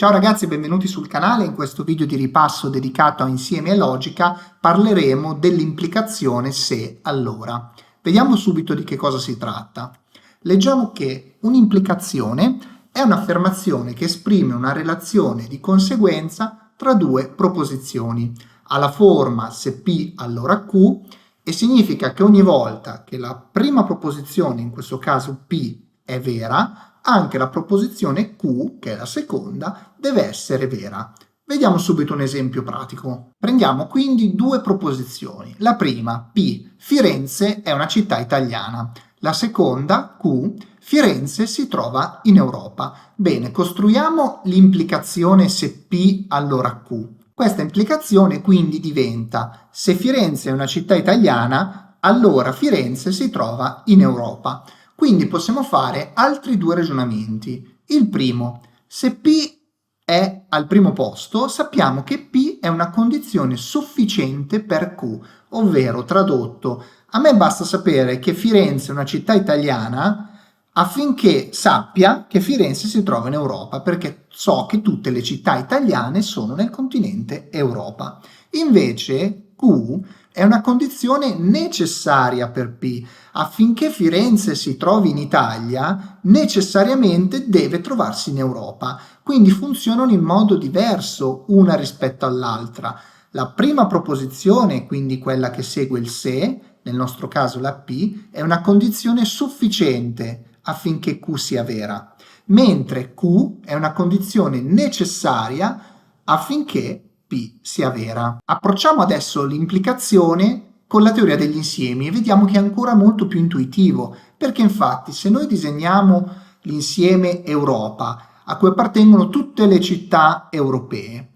Ciao ragazzi, benvenuti sul canale. In questo video di ripasso dedicato a insiemi e logica parleremo dell'implicazione se allora. Vediamo subito di che cosa si tratta. Leggiamo che un'implicazione è un'affermazione che esprime una relazione di conseguenza tra due proposizioni. Ha la forma se P allora Q e significa che ogni volta che la prima proposizione, in questo caso P, è vera, anche la proposizione Q, che è la seconda, deve essere vera. Vediamo subito un esempio pratico. Prendiamo quindi due proposizioni. La prima, P, Firenze è una città italiana. La seconda, Q, Firenze si trova in Europa. Bene, costruiamo l'implicazione se P allora Q. Questa implicazione quindi diventa: se Firenze è una città italiana, allora Firenze si trova in Europa. Quindi possiamo fare altri due ragionamenti. Il primo, se P è al primo posto, sappiamo che P è una condizione sufficiente per Q, ovvero, tradotto, a me basta sapere che Firenze è una città italiana affinché sappia che Firenze si trova in Europa, perché so che tutte le città italiane sono nel continente Europa. Invece Q è una condizione necessaria per P. Affinché Firenze si trovi in Italia, necessariamente deve trovarsi in Europa. Quindi funzionano in modo diverso una rispetto all'altra. La prima proposizione, quindi quella che segue il se, nel nostro caso la P, è una condizione sufficiente affinché Q sia vera, mentre Q è una condizione necessaria affinché P sia vera. Approcciamo adesso l'implicazione con la teoria degli insiemi e vediamo che è ancora molto più intuitivo, perché infatti se noi disegniamo l'insieme Europa, a cui appartengono tutte le città europee,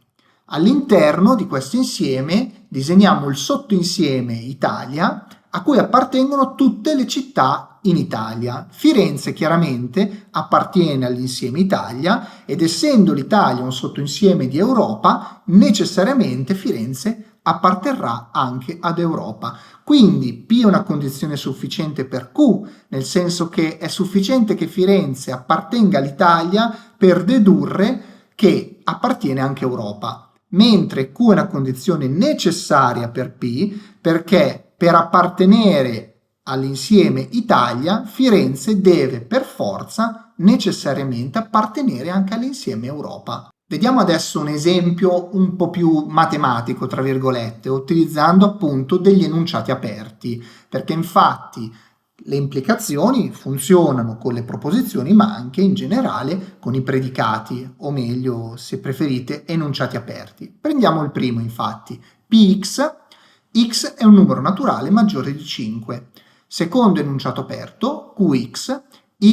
all'interno di questo insieme disegniamo il sottoinsieme Italia, a cui appartengono tutte le città in Italia. Firenze chiaramente appartiene all'insieme Italia ed essendo l'Italia un sottoinsieme di Europa, necessariamente Firenze apparterrà anche ad Europa. Quindi P è una condizione sufficiente per Q, nel senso che è sufficiente che Firenze appartenga all'Italia per dedurre che appartiene anche a Europa, mentre Q è una condizione necessaria per P perché per appartenere all'insieme Italia, Firenze deve per forza necessariamente appartenere anche all'insieme Europa. Vediamo adesso un esempio un po' più matematico, tra virgolette, utilizzando appunto degli enunciati aperti, perché infatti le implicazioni funzionano con le proposizioni, ma anche in generale con i predicati, o meglio, se preferite, enunciati aperti. Prendiamo il primo, infatti, Px. X è un numero naturale maggiore di 5. Secondo enunciato aperto, Qx,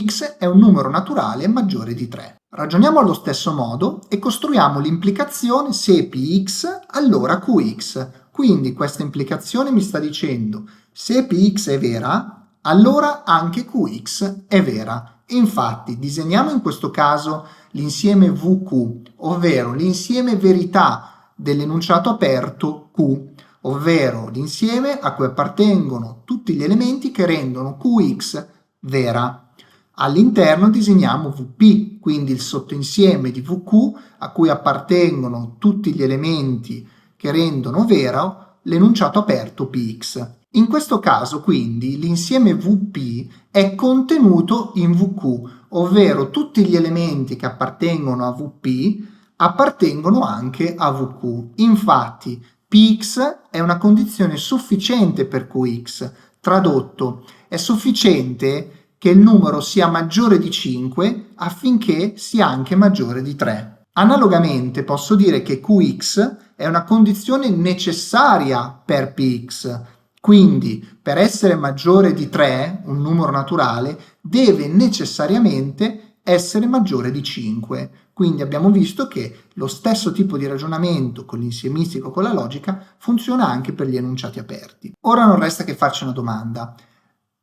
x è un numero naturale maggiore di 3. Ragioniamo allo stesso modo e costruiamo l'implicazione se Px, allora Qx. Quindi questa implicazione mi sta dicendo se Px è vera, allora anche Qx è vera. Infatti disegniamo in questo caso l'insieme VQ, ovvero l'insieme verità dell'enunciato aperto Q, ovvero l'insieme a cui appartengono tutti gli elementi che rendono Qx vera. All'interno disegniamo Vp, quindi il sottoinsieme di Vq a cui appartengono tutti gli elementi che rendono vero l'enunciato aperto Px. In questo caso quindi l'insieme Vp è contenuto in Vq, ovvero tutti gli elementi che appartengono a Vp appartengono anche a Vq. Infatti Px è una condizione sufficiente per Qx. Tradotto, è sufficiente che il numero sia maggiore di 5 affinché sia anche maggiore di 3. Analogamente posso dire che Qx è una condizione necessaria per Px. Quindi per essere maggiore di 3, un numero naturale, deve necessariamente essere maggiore di 5. Quindi abbiamo visto che lo stesso tipo di ragionamento con l'insiemistico, con la logica, funziona anche per gli enunciati aperti. Ora non resta che farci una domanda.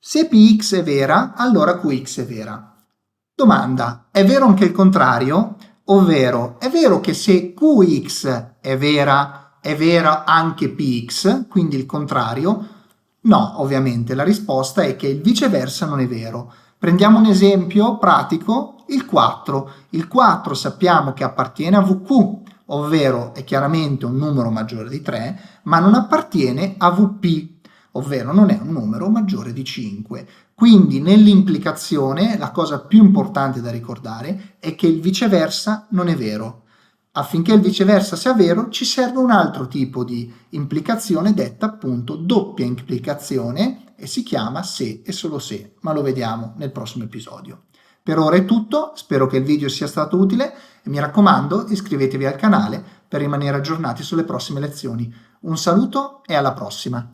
Se Px è vera, allora Qx è vera. Domanda, è vero anche il contrario? Ovvero, è vero che se Qx è vera anche Px, quindi il contrario? No, ovviamente, la risposta è che il viceversa non è vero. Prendiamo un esempio pratico il 4. Il 4 sappiamo che appartiene a VQ, ovvero è chiaramente un numero maggiore di 3, ma non appartiene a VP, ovvero non è un numero maggiore di 5. Quindi nell'implicazione la cosa più importante da ricordare è che il viceversa non è vero. Affinché il viceversa sia vero ci serve un altro tipo di implicazione detta appunto doppia implicazione e si chiama se e solo se, ma lo vediamo nel prossimo episodio. Per ora è tutto, spero che il video sia stato utile e mi raccomando iscrivetevi al canale per rimanere aggiornati sulle prossime lezioni. Un saluto e alla prossima!